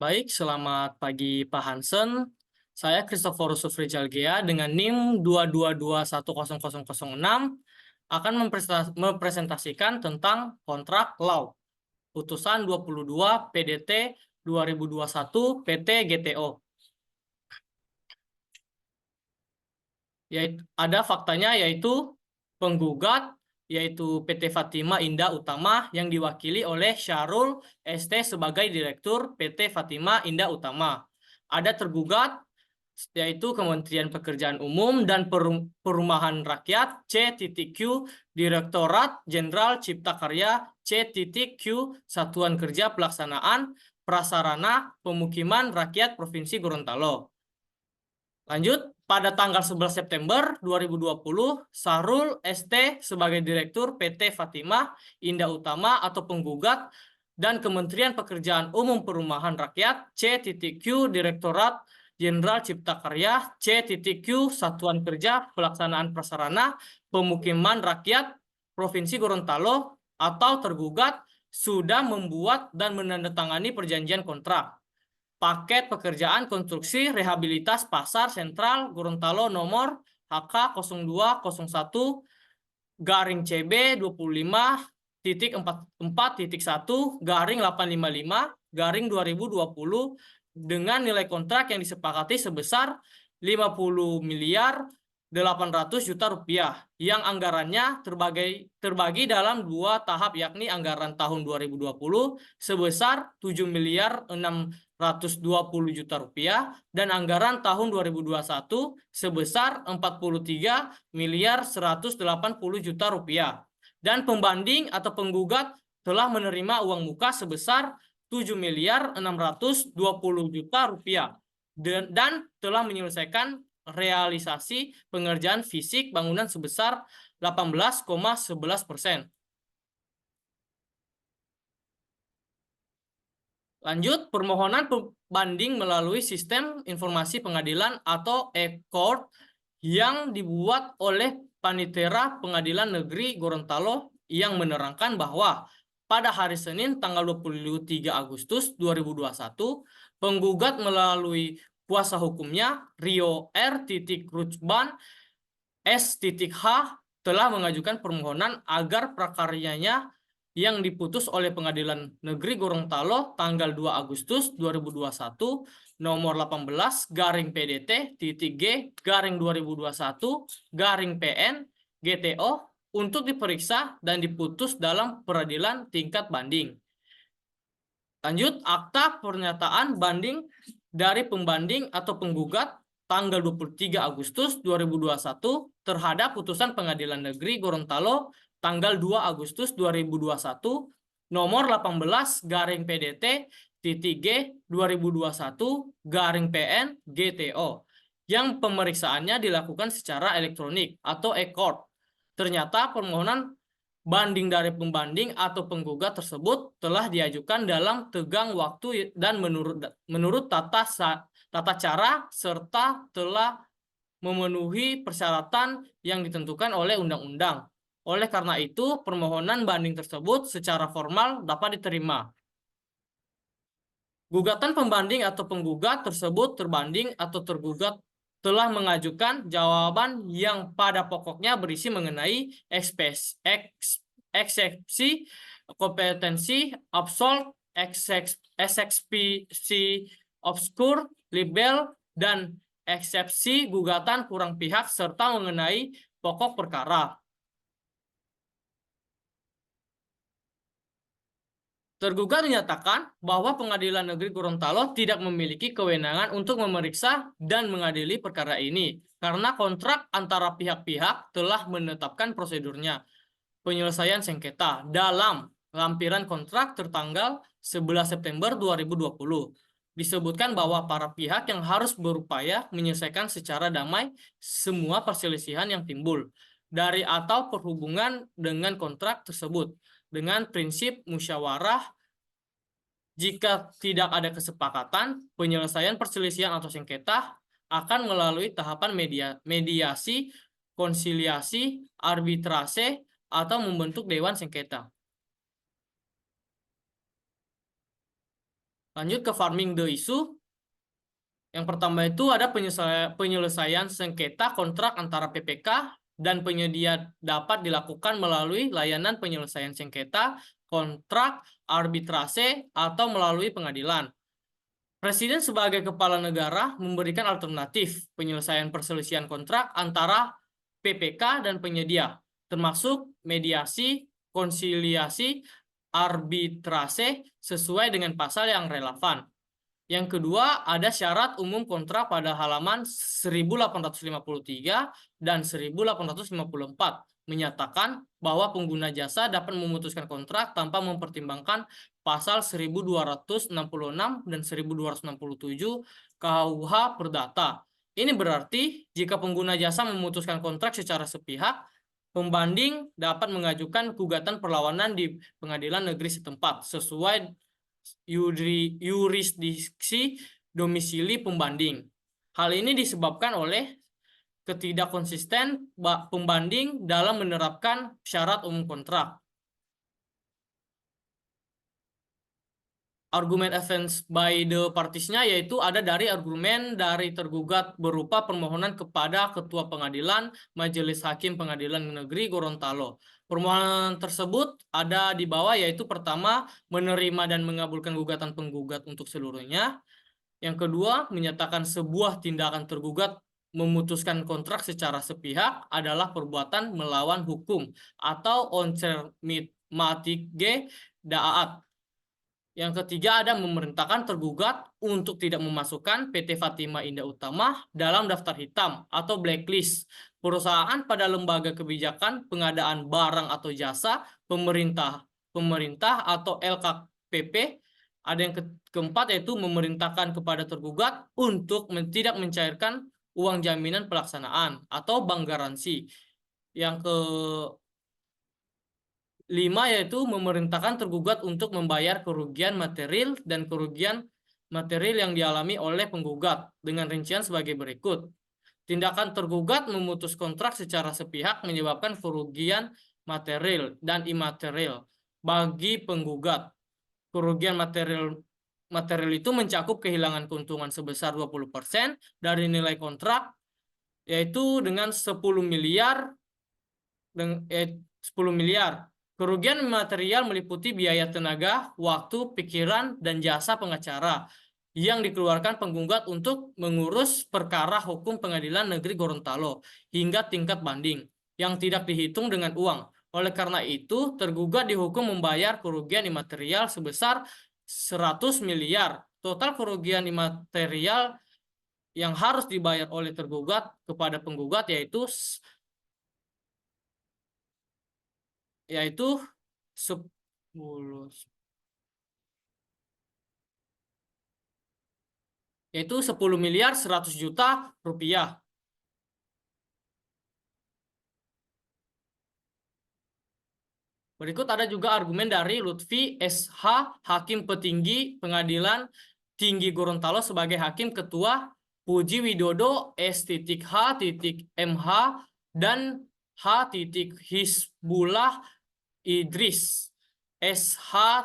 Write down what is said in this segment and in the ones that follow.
Baik, selamat pagi Pak Hansen. Saya Christophorus Sufrijalgea dengan NIM 222100006 akan mempresentasikan tentang kontrak law putusan 22 PDT 2021 PT GTO. Ada faktanya yaitu penggugat yaitu PT Fatima Indah Utama yang diwakili oleh Syahrul ST sebagai Direktur PT Fatima Indah Utama. Ada tergugat yaitu Kementerian Pekerjaan Umum dan Perumahan Rakyat C.Q Direktorat Jenderal Cipta Karya C.Q Satuan Kerja Pelaksanaan Prasarana Pemukiman Rakyat Provinsi Gorontalo. Lanjut, pada tanggal 11 September 2020, Syahrul ST sebagai Direktur PT Fatima Indah Utama atau penggugat dan Kementerian Pekerjaan Umum Perumahan Rakyat C.Q Direktorat Jenderal Cipta Karya C.Q Satuan Kerja Pelaksanaan Prasarana Pemukiman Rakyat Provinsi Gorontalo atau tergugat sudah membuat dan menandatangani perjanjian kontrak paket pekerjaan konstruksi rehabilitas Pasar Sentral Gorontalo nomor HK 0201 garing CB 25.44.1 garing 855 garing 2020 dengan nilai kontrak yang disepakati sebesar 50 miliar 800 juta rupiah yang anggarannya terbagi dalam dua tahap, yakni anggaran tahun 2020 sebesar 7 miliar 620 juta rupiah dan anggaran tahun 2021 sebesar 43 miliar 180 juta rupiah. Dan pembanding atau penggugat telah menerima uang muka sebesar 7 miliar 620 juta rupiah dan telah menyelesaikan realisasi pengerjaan fisik bangunan sebesar 18,11%. Lanjut, permohonan banding melalui sistem informasi pengadilan atau e-court yang dibuat oleh Panitera Pengadilan Negeri Gorontalo yang menerangkan bahwa pada hari Senin tanggal 23 Agustus 2021, penggugat melalui kuasa hukumnya Rio R. Rujban S.H telah mengajukan permohonan agar prakaryanya yang diputus oleh Pengadilan Negeri Gorontalo tanggal 2 Agustus 2021 nomor 18 garing PDT G garing 2021 garing PN GTO untuk diperiksa dan diputus dalam peradilan tingkat banding. Lanjut, akta pernyataan banding dari pembanding atau penggugat tanggal 23 Agustus 2021 terhadap putusan Pengadilan Negeri Gorontalo tanggal 2 Agustus 2021 nomor 18 garing PDT G 2021 garing PN GTO yang pemeriksaannya dilakukan secara elektronik atau e-court. Ternyata permohonan banding dari pembanding atau penggugat tersebut telah diajukan dalam tegang waktu dan menurut tata cara serta telah memenuhi persyaratan yang ditentukan oleh undang-undang. Oleh karena itu, permohonan banding tersebut secara formal dapat diterima. Gugatan pembanding atau penggugat tersebut terbanding atau tergugat telah mengajukan jawaban yang pada pokoknya berisi mengenai eksepsi, kompetensi, absolut, eksepsi obskur, libel, dan eksepsi gugatan kurang pihak serta mengenai pokok perkara. Tergugat menyatakan bahwa Pengadilan Negeri Gorontalo tidak memiliki kewenangan untuk memeriksa dan mengadili perkara ini karena kontrak antara pihak-pihak telah menetapkan prosedurnya penyelesaian sengketa dalam lampiran kontrak tertanggal 11 September 2020. Disebutkan bahwa para pihak yang harus berupaya menyelesaikan secara damai semua perselisihan yang timbul dari atau perhubungan dengan kontrak tersebut dengan prinsip musyawarah. Jika tidak ada kesepakatan, penyelesaian perselisihan atau sengketa akan melalui tahapan mediasi, konsiliasi, arbitrase, atau membentuk dewan sengketa. Lanjut ke farming the issue. Yang pertama itu ada penyelesaian sengketa kontrak antara PPK dan penyedia dapat dilakukan melalui layanan penyelesaian sengketa, kontrak, arbitrase, atau melalui pengadilan. Presiden sebagai kepala negara memberikan alternatif penyelesaian perselisihan kontrak antara PPK dan penyedia, termasuk mediasi, konsiliasi, arbitrase sesuai dengan pasal yang relevan. Yang kedua, ada syarat umum kontrak pada halaman 1853 dan 1854 menyatakan bahwa pengguna jasa dapat memutuskan kontrak tanpa mempertimbangkan pasal 1266 dan 1267 KUH Perdata. Ini berarti jika pengguna jasa memutuskan kontrak secara sepihak, pembanding dapat mengajukan gugatan perlawanan di pengadilan negeri setempat sesuai yurisdiksi domisili pembanding. Hal ini disebabkan oleh ketidakkonsisten pembanding dalam menerapkan syarat umum kontrak. Argumen advance by the parties-nya yaitu ada dari argumen dari tergugat berupa permohonan kepada Ketua Pengadilan Majelis Hakim Pengadilan Negeri Gorontalo. Permohonan tersebut ada di bawah, yaitu pertama, menerima dan mengabulkan gugatan penggugat untuk seluruhnya. Yang kedua, menyatakan sebuah tindakan tergugat memutuskan kontrak secara sepihak adalah perbuatan melawan hukum atau oncermatige daat. Yang ketiga, ada memerintahkan tergugat untuk tidak memasukkan PT Fatima Indah Utama dalam daftar hitam atau blacklist perusahaan pada lembaga kebijakan pengadaan barang atau jasa pemerintah atau LKPP. Ada yang keempat, yaitu memerintahkan kepada tergugat untuk tidak mencairkan uang jaminan pelaksanaan atau bank garansi. Yang kelima, yaitu memerintahkan tergugat untuk membayar kerugian material dan kerugian material yang dialami oleh penggugat dengan rincian sebagai berikut. Tindakan tergugat memutus kontrak secara sepihak menyebabkan kerugian material dan imaterial bagi penggugat. Kerugian material itu mencakup kehilangan keuntungan sebesar 20% dari nilai kontrak, yaitu dengan 10 miliar. Kerugian material meliputi biaya tenaga, waktu, pikiran, dan jasa pengacara yang dikeluarkan penggugat untuk mengurus perkara hukum Pengadilan Negeri Gorontalo hingga tingkat banding yang tidak dihitung dengan uang. Oleh karena itu, tergugat dihukum membayar kerugian imaterial sebesar 100 miliar. Total kerugian imaterial yang harus dibayar oleh tergugat kepada penggugat yaitu 10 miliar 100 juta rupiah. Berikut ada juga argumen dari Lutfi SH, Hakim Petinggi Pengadilan Tinggi Gorontalo sebagai Hakim Ketua, Puji Widodo S.H.MH dan H. Idris SH.M.Hum,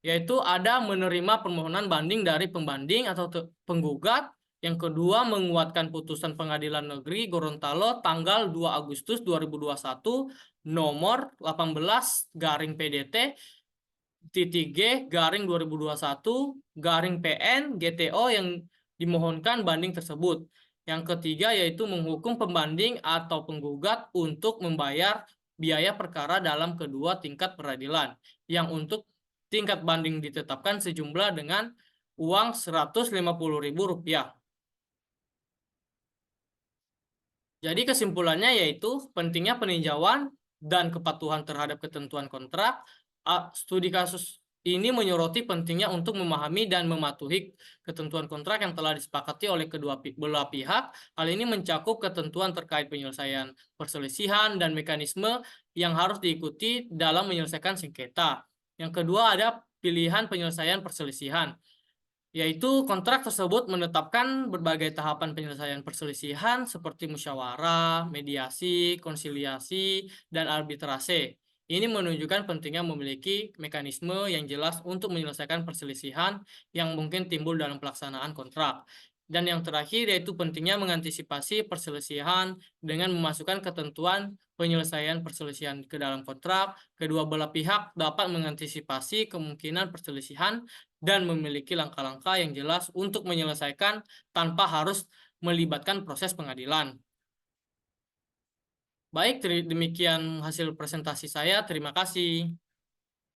yaitu ada menerima permohonan banding dari pembanding atau penggugat. Yang kedua, menguatkan putusan Pengadilan Negeri Gorontalo tanggal 2 Agustus 2021 nomor 18/G/2021 GTO yang dimohonkan banding tersebut. Yang ketiga, yaitu menghukum pembanding atau penggugat untuk membayar biaya perkara dalam kedua tingkat peradilan yang untuk tingkat banding ditetapkan sejumlah dengan uang Rp150.000. Jadi kesimpulannya yaitu pentingnya peninjauan dan kepatuhan terhadap ketentuan kontrak. Studi kasus ini menyoroti pentingnya untuk memahami dan mematuhi ketentuan kontrak yang telah disepakati oleh kedua belah pihak. Hal ini mencakup ketentuan terkait penyelesaian perselisihan dan mekanisme yang harus diikuti dalam menyelesaikan sengketa. Yang kedua, ada pilihan penyelesaian perselisihan, yaitu kontrak tersebut menetapkan berbagai tahapan penyelesaian perselisihan seperti musyawarah, mediasi, konsiliasi, dan arbitrase. Ini menunjukkan pentingnya memiliki mekanisme yang jelas untuk menyelesaikan perselisihan yang mungkin timbul dalam pelaksanaan kontrak. Dan yang terakhir yaitu pentingnya mengantisipasi perselisihan dengan memasukkan ketentuan penyelesaian perselisihan ke dalam kontrak. Kedua belah pihak dapat mengantisipasi kemungkinan perselisihan dan memiliki langkah-langkah yang jelas untuk menyelesaikan tanpa harus melibatkan proses pengadilan. Baik, demikian hasil presentasi saya. Terima kasih.